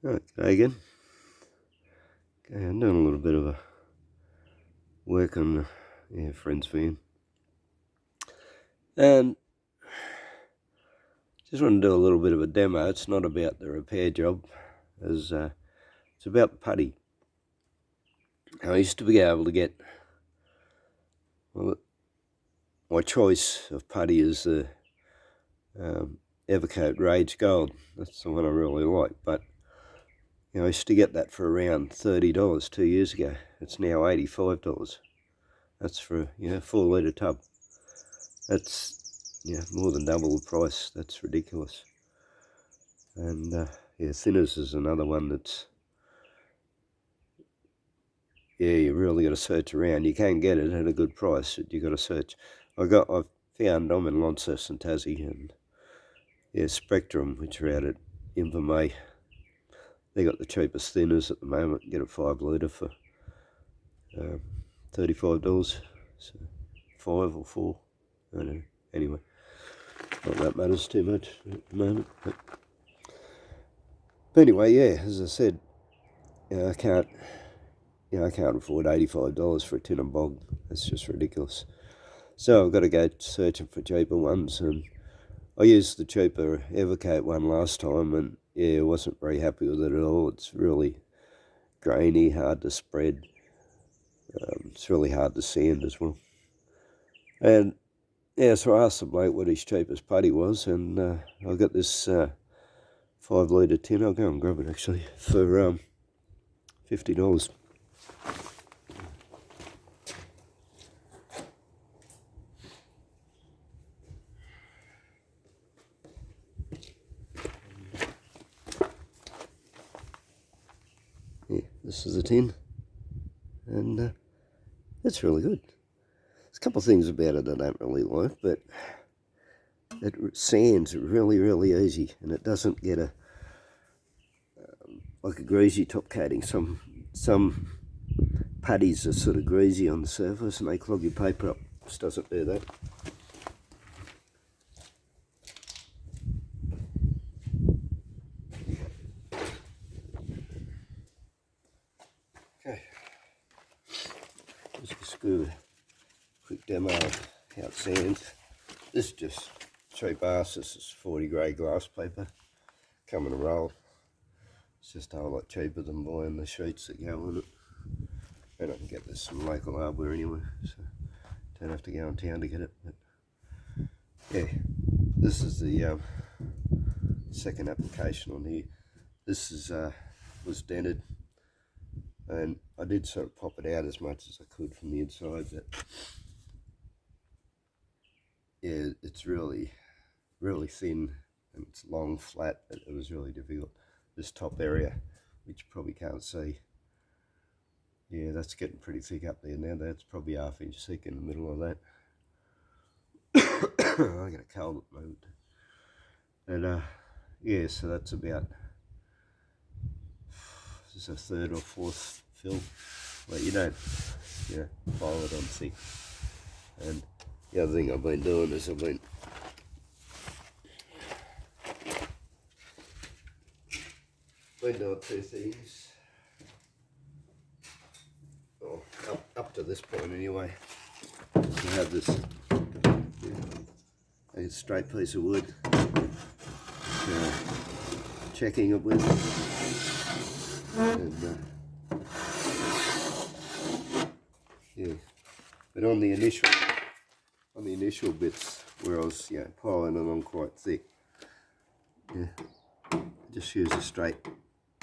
Right, g'day again. Okay, I'm doing a little bit of a work on friend's van, and just want to do a little bit of a demo. It's not about the repair job, as it's about the putty. I used to be able to get, well, my choice of putty is the Evercoat Rage Gold. That's the one I really like, but I used to get that for around $30 2 years ago. It's now $85. That's for a 4 litre tub. That's more than double the price. That's ridiculous. And thinners is another one that's, you really got to search around. You can get it at a good price, but you got to search. I've found them in Launceston and Tassie, and Spectrum, which are out at Invermay. They got the cheapest thinners at the moment. Get a 5 litre for $35. So 5 or 4, I don't know. Anyway, not that matters too much at the moment. But anyway, as I said, I can't afford $85 for a tin of bog. That's just ridiculous. So I've got to go searching for cheaper ones, and I used the cheaper Evercoat one last time, and I wasn't very happy with it at all. It's really grainy, hard to spread. It's really hard to sand as well. And so I asked the bloke what his cheapest putty was, and I got this 5 litre tin. I'll go and grab it actually for $50. This is a tin, and it's really good. There's a couple of things about it I don't really like, but it sands really, really easy, and it doesn't get like a greasy top coating. Some putties are sort of greasy on the surface, and they clog your paper up. This doesn't do that. Okay, just do a quick demo of how it sands. This is just cheap ass. This is 40 grade glass paper, come in a roll. It's just a whole lot cheaper than buying the sheets that go on it. And I can get this from local hardware anyway, so don't have to go in town to get it. But this is the second application on here. This is was dented, and I did sort of pop it out as much as I could from the inside, but it's really, really thin, and it's long, flat. It was really difficult. This top area, which you probably can't see, that's getting pretty thick up there now. That's probably 1/2 inch thick in the middle of that. I get a cold at the moment. And so that's about, this is a 3rd or 4th fill. Well, you don't file it on thick. And the other thing I've been doing is I've been doing 2 things. Oh, up to this point anyway. I have this a straight piece of wood, checking it with, and but on the initial bits where I was piling them on quite thick, just use a straight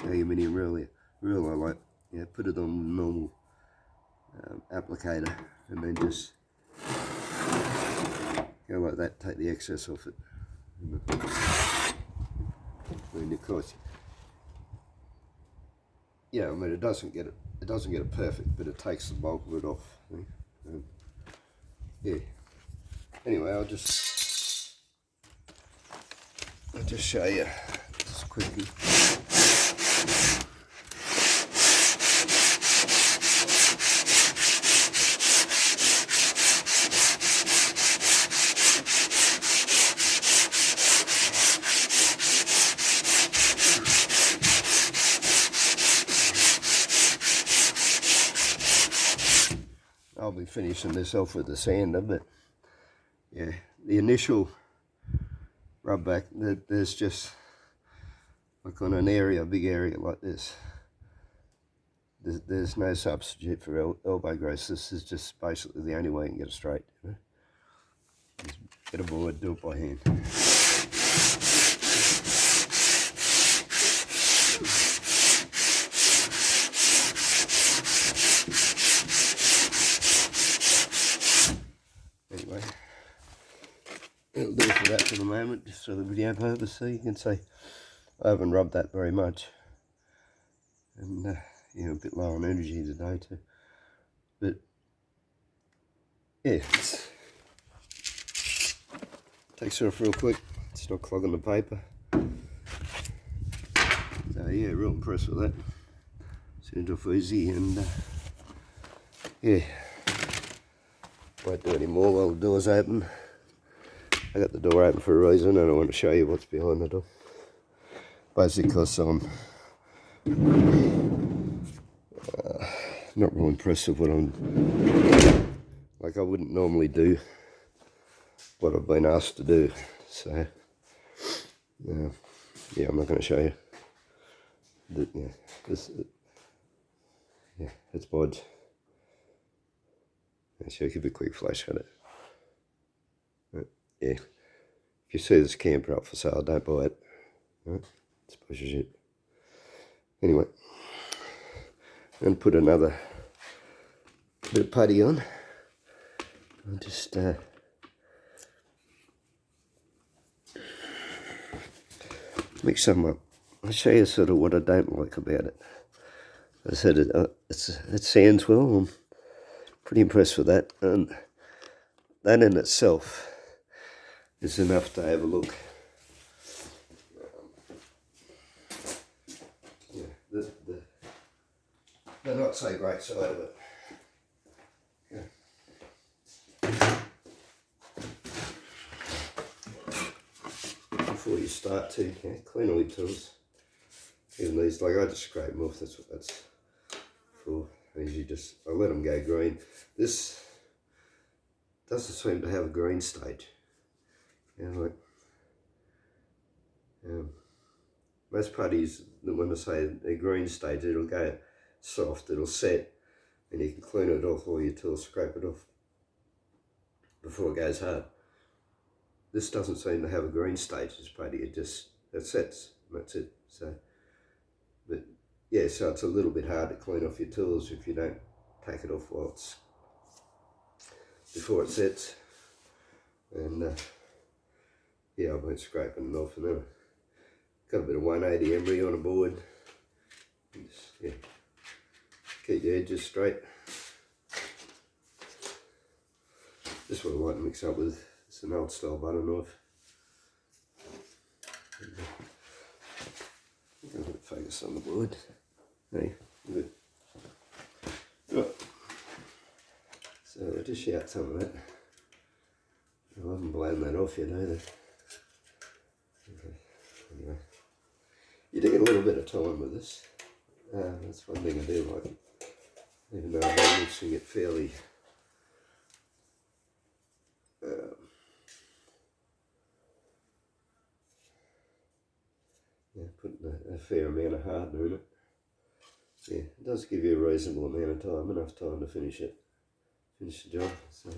aluminium reel. I like put it on the normal applicator, and then just go like that, take the excess off it. And of course, I mean, it doesn't get it perfect, but it takes the bulk of it off. Anyway, I'll just show you just quickly. probably finishing this off with a sander, but yeah, the initial rub back, there's just like on an area, a big area like this, there's no substitute for elbow grease. This is just basically the only way you can get it straight. You know? Get a board, do it by hand. Anyway, it'll do for that for the moment, just for the video purpose, so you can see I haven't rubbed that very much. And yeah, a bit low on energy today too. But yeah, takes it off real quick. It's not clogging the paper. So yeah, real impressed with that. Seemed off easy, and yeah, won't do any more while the door's open. I got the door open for a reason, and I want to show you what's behind the door. Basically because I'm not real impressed with what I'm, like I wouldn't normally do what I've been asked to do, so yeah, I'm not going to show you. Yeah, it's bodge. Actually, I'll give a quick flash at it. But yeah, if you see this camper up for sale, don't buy it. Right? It's push of shit. Anyway, and put another bit of putty on. I'll just mix some up. I'll show you sort of what I don't like about it. I said it sands well. I'm pretty impressed with that, and that in itself is enough to have a look. Yeah, they're not so great side of it. Yeah. Before you start to clean all your tools, even these, like I just scrape them off. That's what that's for. I usually I let them go green. This doesn't seem to have a green stage. Like most putties, when I say a green stage, it'll go soft, it'll set, and you can clean it off all your tools, scrape it off before it goes hard. This doesn't seem to have a green stage, this putty. It sets, and that's it. So, but yeah, so it's a little bit hard to clean off your tools if you don't take it off while before it sets. And yeah, I've been scraping it off, and then got a bit of 180 emery on a board. Just, yeah, keep the edges straight. This one I like to mix up with. It's an old style butter knife. I'm going to focus on the board. Hey, good. Right. So I'll just shout some of that. I haven't blown that off yet either. Okay. Anyway, you do get a little bit of time with this. That's one thing I do like. Even though I'm mixing it fairly putting a fair amount of hardener in it. Yeah, it does give you a reasonable amount of time, enough time to finish the job. So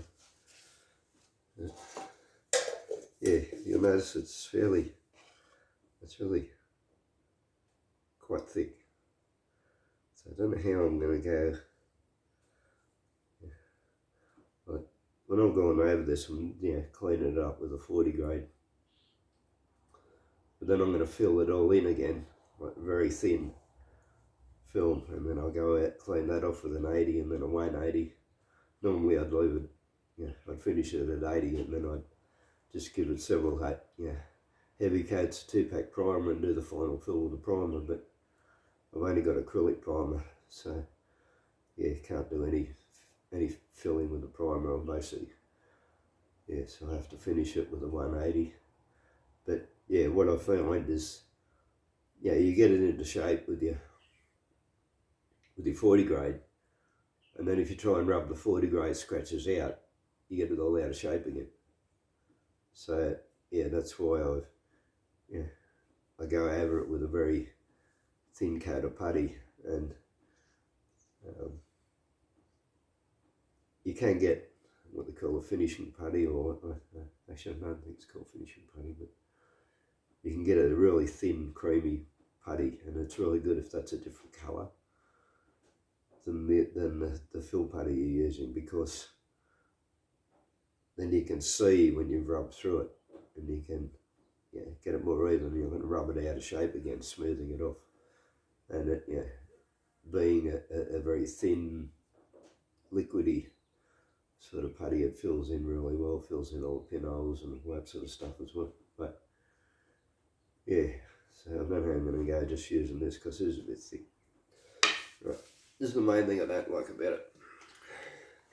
yeah, you'll notice it's really quite thick. So I don't know how I'm going to go. But when I'm going over this, I'm cleaning it up with a 40 grade. But then I'm going to fill it all in again, like very thin film, and then I'll go out, clean that off with an 80 and then a 180. Normally I'd leave it, I'd finish it at 80 and then I'd just give it several heavy coats, 2-pack primer and do the final fill with the primer, but I've only got acrylic primer, so yeah, can't do any filling with the primer. I'm basically, so I have to finish it with a 180. But yeah, what I find is, you get it into shape with your 40 grade, And then if you try and rub the 40 grade scratches out, you get it all out of shape again. So yeah, that's why I go over it with a very thin coat of putty, and you can get what they call a finishing putty, or actually I don't think it's called finishing putty, but you can get a really thin creamy putty, and it's really good if that's a different colour than the fill putty you're using, because then you can see when you've rubbed through it, and you can get it more even. You're going to rub it out of shape again, smoothing it off. And it, being a very thin, liquidy sort of putty, it fills in really well, fills in all the pinholes and all that sort of stuff as well. But yeah, so I don't know how I'm going to go just using this, because it is a bit thick. Right, this is the main thing I don't like about it.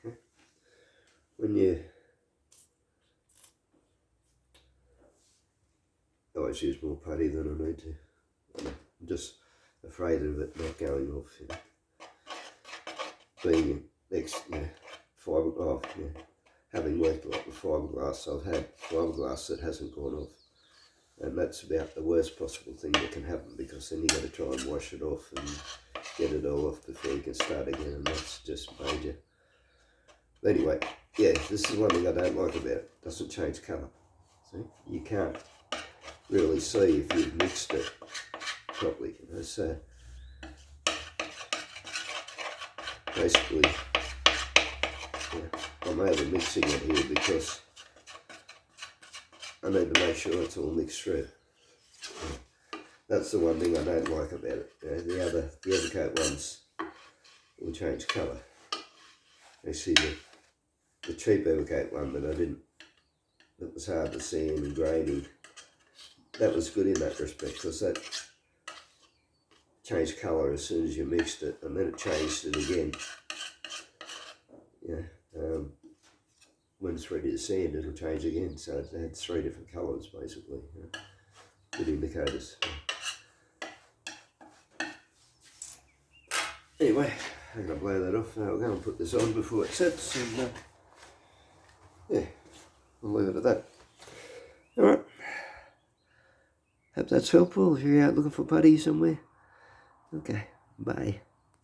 Okay. When you I always use more putty than I need to. I'm just afraid of it not going off. Being having worked a lot with fiberglass, I've had fiberglass that hasn't gone off, and that's about the worst possible thing that can happen, because then you got to try and wash it off and get it all off before you can start again, and that's just major. But anyway, yeah, this is one thing I don't like about it. It doesn't change colour. See, you can't really see if you've mixed it properly. So basically, I'm over mixing it here because I need to make sure it's all mixed through. That's the one thing I don't like about it. The other coat ones will change colour. You see the cheap Evercoat one that was hard to see and grainy, that was good in that respect, because that changed colour as soon as you mixed it, and then it changed it again. When it's ready to sand, it'll change again. So it had 3 different colours basically. Good indicators. Anyway, I'm going to blow that off. I'll go and put this on before it sets, and yeah, I'll leave it at that. Alright. Hope that's helpful if you're out looking for putty somewhere. Okay, bye.